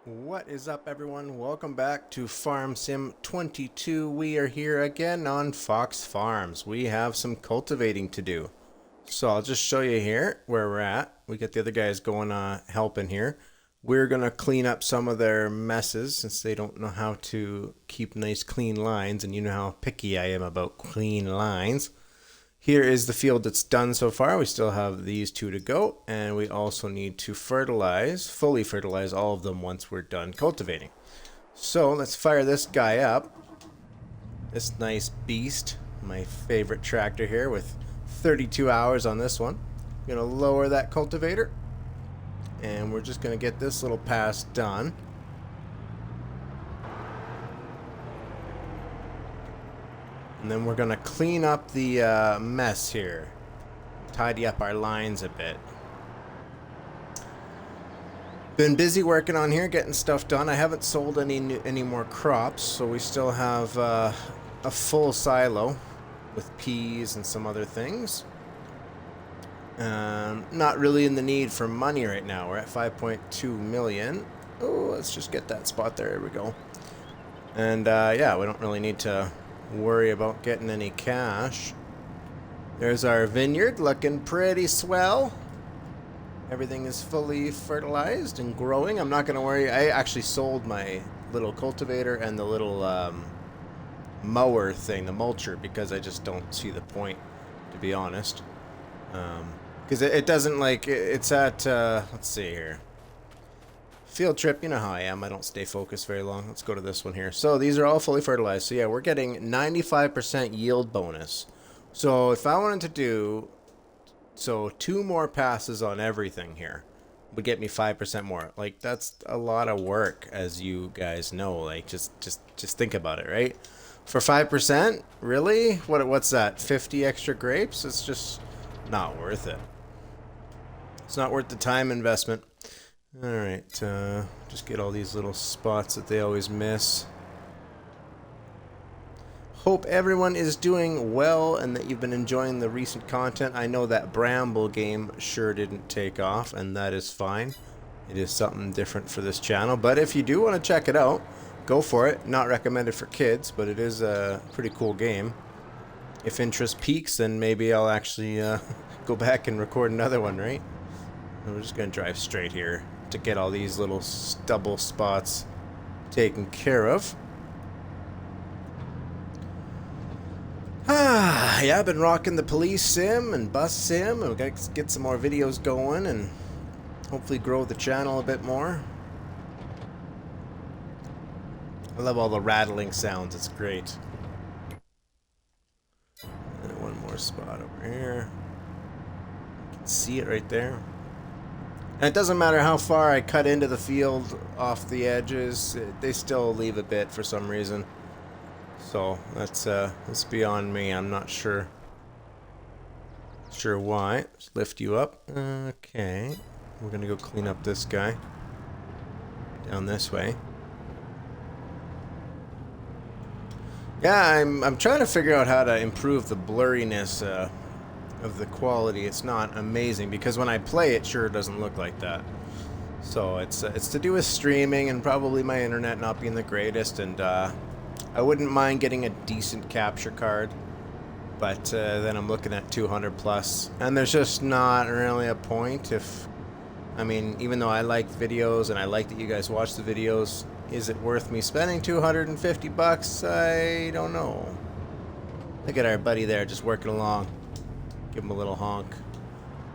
What is up, everyone? Welcome back to Farm Sim 22. We are here again on Fox Farms. We have some cultivating to do. So I'll just show you here where we're at. We got the other guys going helping here. We're going to clean up some of their messes since they don't know how to keep nice clean lines, and you know how picky I am about clean lines. Here is the field that's done so far. We still have these two to go, and we also need to fully fertilize all of them once we're done cultivating. So let's fire this guy up. This nice beast, my favorite tractor here with 32 hours on this one. I'm gonna lower that cultivator, and we're just gonna get this little pass done. And then we're going to clean up the mess here. Tidy up our lines a bit. Been busy working on here, getting stuff done. I haven't sold any more crops, so we still have a full silo with peas and some other things. Not really in the need for money right now. We're at 5.2 million. Oh, let's just get that spot there. Here we go. And yeah, we don't really need to worry about getting any cash. There's our vineyard looking pretty swell. Everything is fully fertilized and growing. I'm not going to worry. I actually sold my little cultivator and the little mower thing, the mulcher, because I just don't see the point, to be honest. Because it doesn't it's at, let's see here. Field trip, you know how I am. I don't stay focused very long. Let's go to this one here. So these are all fully fertilized. So yeah, we're getting 95% yield bonus. So if I wanted to do, 2 more passes on everything here would get me 5% more. Like, that's a lot of work, as you guys know. Like, just think about it, right? For 5%, really? What's that? 50 extra grapes? It's just not worth it. It's not worth the time investment. Alright, just get all these little spots that they always miss. Hope everyone is doing well and that you've been enjoying the recent content. I know that Bramble game sure didn't take off, and that is fine. It is something different for this channel, but if you do want to check it out, go for it. Not recommended for kids, but it is a pretty cool game. If interest peaks, then maybe I'll actually go back and record another one, right? We're just going to drive straight here to get all these little stubble spots taken care of. Yeah, I've been rocking the police sim and bus sim, and we got to get some more videos going and hopefully grow the channel a bit more. I love all the rattling sounds, it's great. And one more spot over here. You can see it right there. And it doesn't matter how far I cut into the field off the edges, they still leave a bit for some reason. So that's beyond me. I'm not sure why. Let's lift you up. Okay, we're gonna go clean up this guy down this way. Yeah, I'm trying to figure out how to improve the blurriness of the quality. It's not amazing because when I play it sure doesn't look like that. So it's to do with streaming and probably my internet not being the greatest, and I wouldn't mind getting a decent capture card, but then I'm looking at 200 plus, and there's just not really a point. I mean, even though I like videos and I like that you guys watch the videos, is it worth me spending 250 bucks? I don't know. Look at our buddy there just working along. Give him a little honk.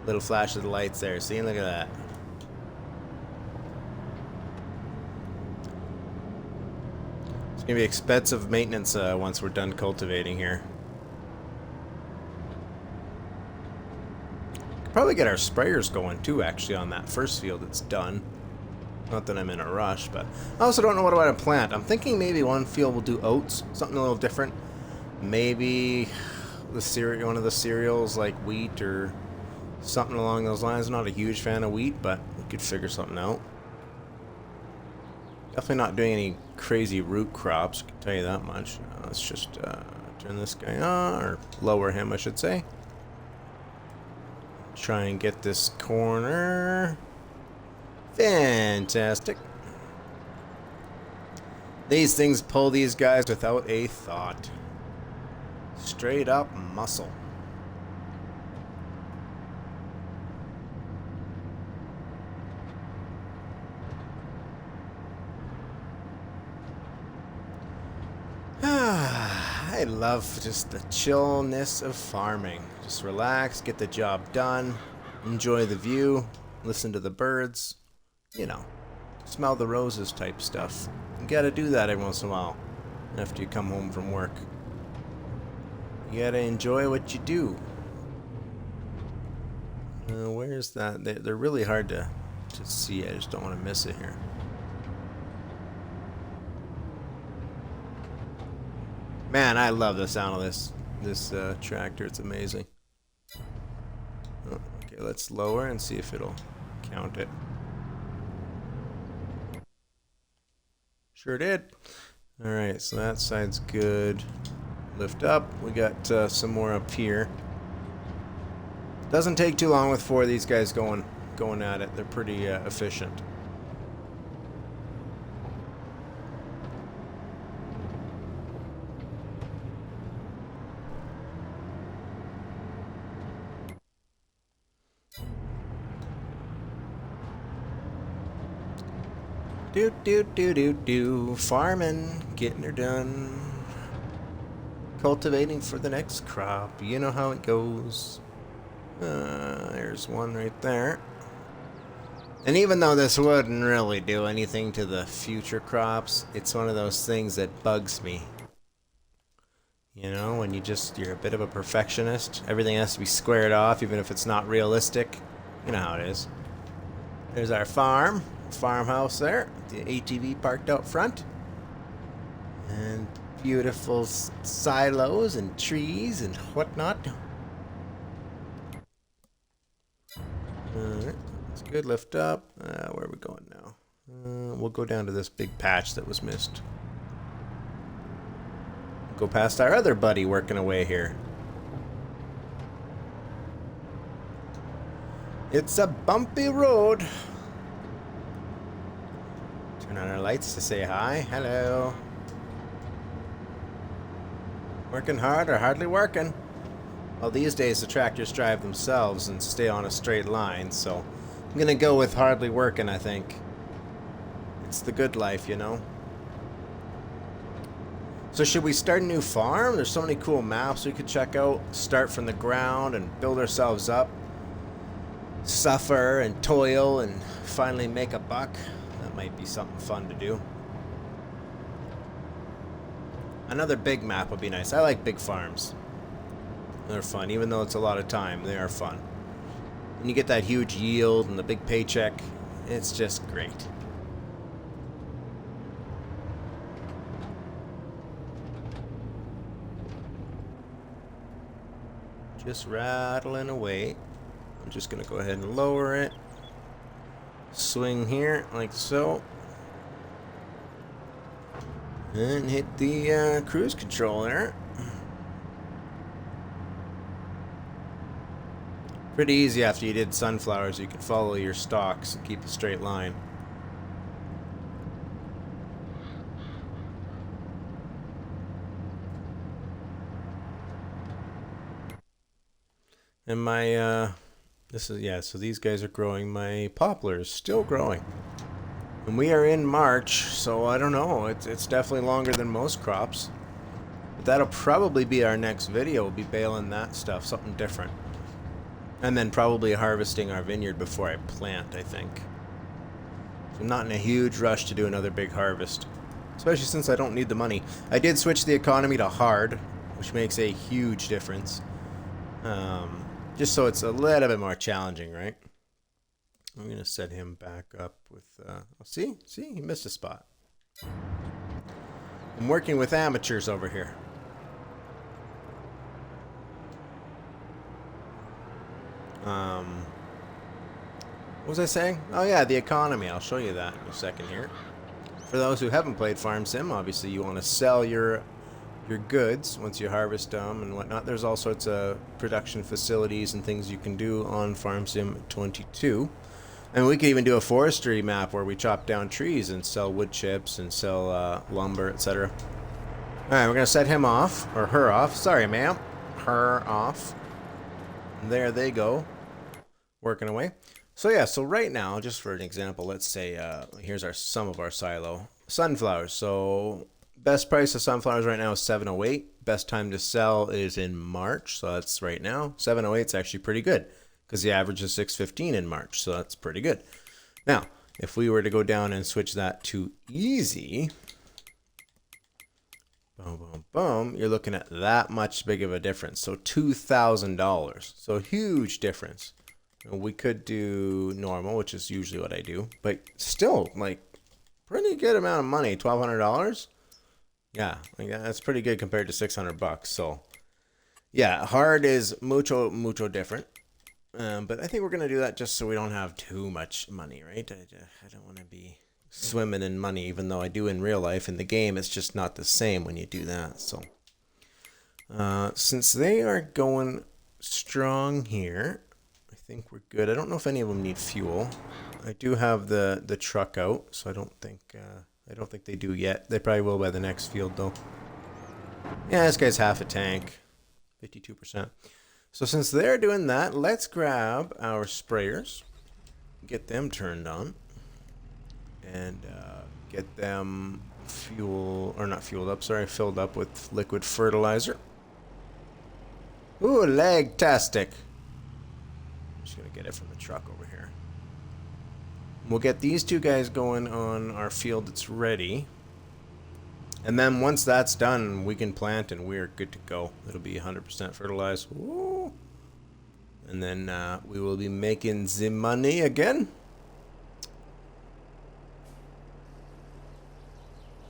Little flash of the lights there. See? Look at that. It's going to be expensive maintenance once we're done cultivating here. Could probably get our sprayers going too, actually, on that first field that's done. Not that I'm in a rush, but I also don't know what I want to plant. I'm thinking maybe one field will do oats, something a little different. Maybe one of the cereals like wheat or something along those lines. I'm not a huge fan of wheat, but we could figure something out. Definitely not doing any crazy root crops, I can tell you that much. Let's just turn this guy on, or lower him, I should say. Try and get this corner. Fantastic. These things pull these guys without a thought. Straight up muscle. I love just the chillness of farming. Just relax, get the job done, enjoy the view, listen to the birds, you know, smell the roses type stuff. You gotta do that every once in a while after you come home from work. You gotta enjoy what you do. Where's that? They're really hard to see. I just don't want to miss it here. Man, I love the sound of this tractor. It's amazing. Oh, okay, let's lower and see if it'll count it. Sure did. All right, so that side's good. Lift up. We got some more up here. Doesn't take too long with 4 of these guys going at it. They're pretty efficient. Do. Farming, getting her done. Cultivating for the next crop. You know how it goes. There's one right there. And even though this wouldn't really do anything to the future crops, it's one of those things that bugs me. You know, when you're a bit of a perfectionist, everything has to be squared off, even if it's not realistic. You know how it is. There's our farmhouse there, the ATV parked out front. And beautiful silos and trees and whatnot. Alright, that's good. Lift up. Where are we going now? We'll go down to this big patch that was missed. Go past our other buddy working away here. It's a bumpy road. Turn on our lights to say hi. Hello. Working hard or hardly working? Well, these days the tractors drive themselves and stay on a straight line, so I'm gonna go with hardly working, I think. It's the good life, you know? So should we start a new farm? There's so many cool maps we could check out. Start from the ground and build ourselves up. Suffer and toil and finally make a buck. That might be something fun to do. Another big map would be nice. I like big farms. They're fun. Even though it's a lot of time, they are fun. When you get that huge yield and the big paycheck, it's just great. Just rattling away. I'm just going to go ahead and lower it. Swing here, like so. And hit the cruise control there. Pretty easy after you did sunflowers. You can follow your stalks and keep a straight line. And my, so these guys are growing. My poplar is still growing. And we are in March, so I don't know. It's definitely longer than most crops. But that'll probably be our next video. We'll be baling that stuff, something different. And then probably harvesting our vineyard before I plant, I think. So I'm not in a huge rush to do another big harvest. Especially since I don't need the money. I did switch the economy to hard, which makes a huge difference. Just so it's a little bit more challenging, right? I'm going to set him back up with... see, he missed a spot. I'm working with amateurs over here. What was I saying? Oh yeah, the economy. I'll show you that in a second here. For those who haven't played Farm Sim, obviously you want to sell your goods once you harvest them and whatnot. There's all sorts of production facilities and things you can do on Farm Sim 22. And we could even do a forestry map where we chop down trees and sell wood chips and sell lumber, etc. Alright, we're going to set him off, or her off. Sorry, ma'am. Her off. There they go. Working away. So yeah, so right now, just for an example, let's say here's some of our silo. Sunflowers. So best price of sunflowers right now is 708. Best time to sell is in March, so that's right now. 708 is actually pretty good because the average is 615 in March, so that's pretty good. Now, if we were to go down and switch that to easy, boom, boom, boom, you're looking at that much big of a difference. So $2,000. So huge difference. We could do normal, which is usually what I do, but still, like, pretty good amount of money. $1,200. Yeah, like that's pretty good compared to 600 bucks. So, yeah, hard is mucho different. But I think we're gonna do that just so we don't have too much money, right? I don't want to be swimming in money, even though I do in real life. In the game, it's just not the same when you do that. So, since they are going strong here, I think we're good. I don't know if any of them need fuel. I do have the truck out, so I don't think they do yet. They probably will by the next field though. Yeah, this guy's half a tank, 52%. So since they're doing that, let's grab our sprayers, get them turned on, and get them filled up with liquid fertilizer. Ooh, leg-tastic. Just gonna get it from the truck over here. We'll get these two guys going on our field that's ready. And then once that's done, we can plant and we're good to go. It'll be 100% fertilized. Woo. And then we will be making the money again.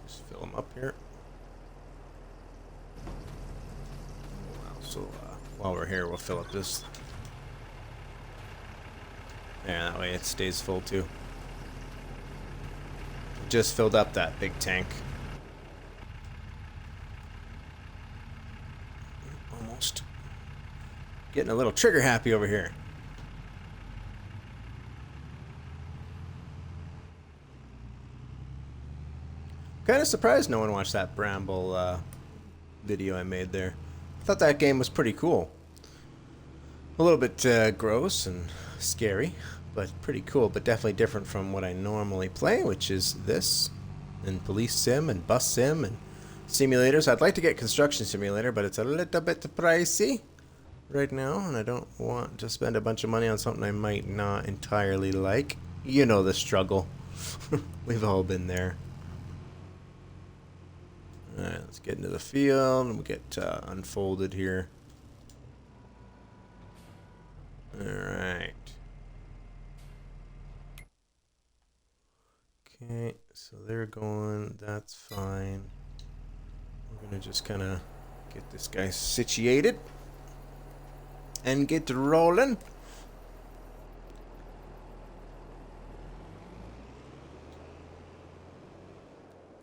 Just fill them up here. So while we're here, we'll fill up this. Yeah, that way it stays full too. Just filled up that big tank. Almost. Getting a little trigger happy over here. Kind of surprised no one watched that Bramble video I made there. I thought that game was pretty cool. A little bit gross and scary, but pretty cool, but definitely different from what I normally play, which is this, and police sim, and bus sim, and simulators. I'd like to get construction simulator, but it's a little bit pricey right now, and I don't want to spend a bunch of money on something I might not entirely like. You know the struggle. We've all been there. Alright, let's get into the field, and we'll get unfolded here. Alright. Okay, so they're going, that's fine. We're gonna just kind of get this guy situated and get rolling.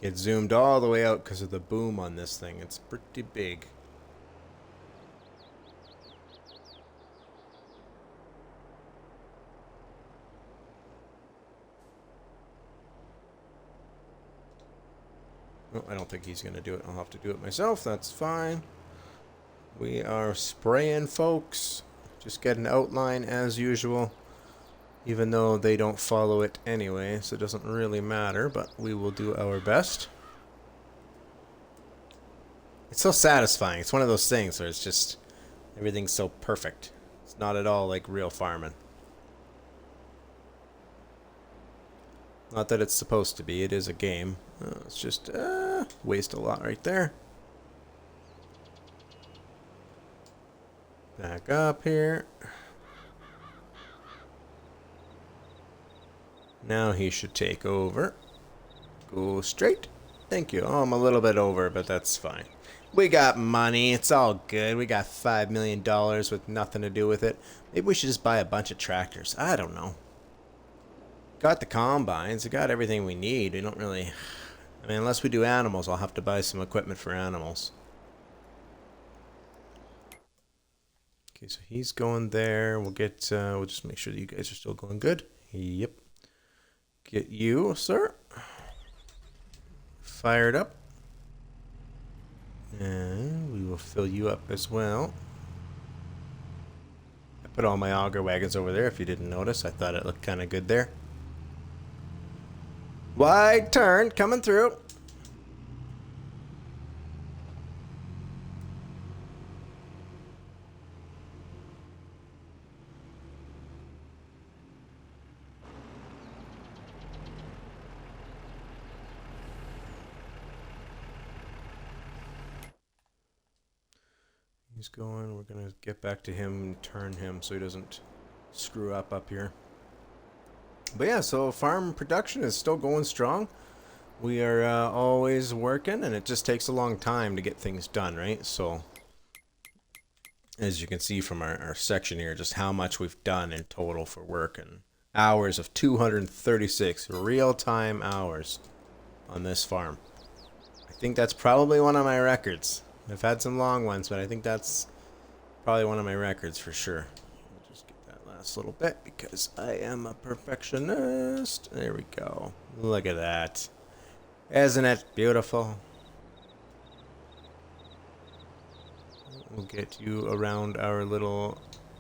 Get zoomed all the way out because of the boom on this thing. It's pretty big. Oh, I don't think he's going to do it. I'll have to do it myself. That's fine. We are spraying, folks. Just get an outline as usual. Even though they don't follow it anyway, so it doesn't really matter, but we will do our best. It's so satisfying. It's one of those things where it's just, everything's so perfect. It's not at all like real farming. Not that it's supposed to be, it is a game. It's just, waste a lot right there. Back up here. Now he should take over. Go straight. Thank you. Oh, I'm a little bit over, but that's fine. We got money. It's all good. We got $5 million with nothing to do with it. Maybe we should just buy a bunch of tractors. I don't know. Got the combines. We got everything we need. We don't really... I mean, unless we do animals, I'll have to buy some equipment for animals. Okay, so he's going there. We'll get... we'll just make sure that you guys are still going good. Yep. Get you, sir. Fired up. And we will fill you up as well. I put all my auger wagons over there if you didn't notice. I thought it looked kind of good there. Wide turn coming through. He's going. We're going to get back to him and turn him so he doesn't screw up here. But yeah, so farm production is still going strong. We are always working, and it just takes a long time to get things done, right? So as you can see from our section here, just how much we've done in total for work, and hours of 236 real-time hours on this farm. I think that's probably one of my records. I've had some long ones, but I think that's probably one of my records for sure. We'll just get that last little bit because I am a perfectionist. There we go. Look at that. Isn't it beautiful? We'll get you around our little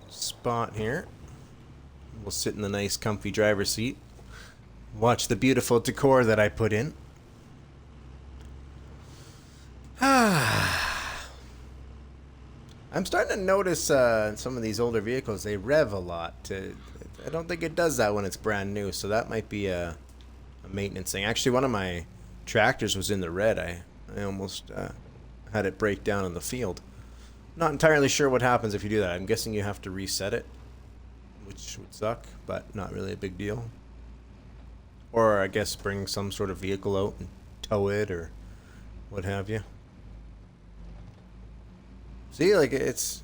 spot here. We'll sit in the nice comfy driver's seat. Watch the beautiful decor that I put in. I'm starting to notice some of these older vehicles, they rev a lot. I don't think it does that when it's brand new, so that might be a maintenance thing. Actually, one of my tractors was in the red. I almost had it break down in the field. Not entirely sure what happens if you do that. I'm guessing you have to reset it, which would suck, but not really a big deal. Or I guess bring some sort of vehicle out and tow it or what have you. See, like it's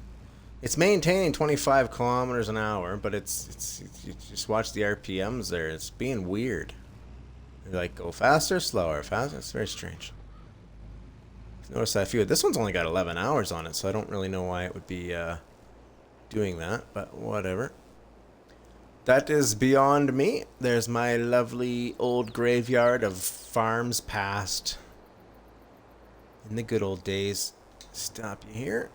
maintaining 25 kilometers an hour, but it's you just watch the RPMs there. It's being weird. You're like, go faster, slower, faster. It's very strange. Notice that few. This one's only got 11 hours on it, so I don't really know why it would be doing that, but whatever. That is beyond me. There's my lovely old graveyard of farms past in the good old days. Stop you here.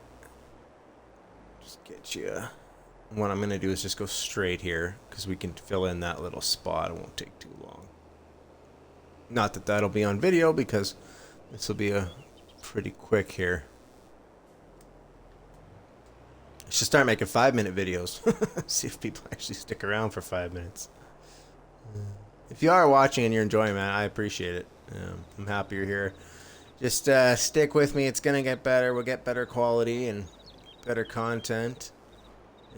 Just get you. What I'm going to do is just go straight here because we can fill in that little spot. It won't take too long. Not that that'll be on video because this will be a pretty quick here. I should start making 5-minute videos. See if people actually stick around for 5 minutes. If you are watching and you're enjoying, man, I appreciate it. I'm happy you're here. Just stick with me. It's going to get better. We'll get better quality and better content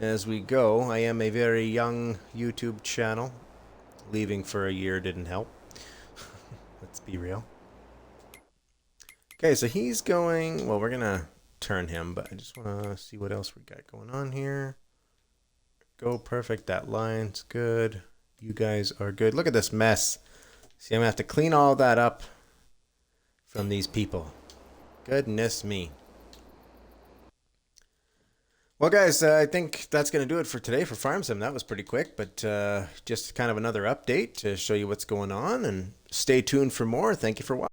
as we go. I am a very young YouTube channel. Leaving for a year didn't help. Let's be real. Okay, so he's going... Well, we're going to turn him, but I just want to see what else we got going on here. Go, perfect. That line's good. You guys are good. Look at this mess. See, I'm going to have to clean all that up from these people. Goodness me. Well, guys, I think that's going to do it for today for Farm Sim. That was pretty quick, but just kind of another update to show you what's going on, and stay tuned for more. Thank you for watching.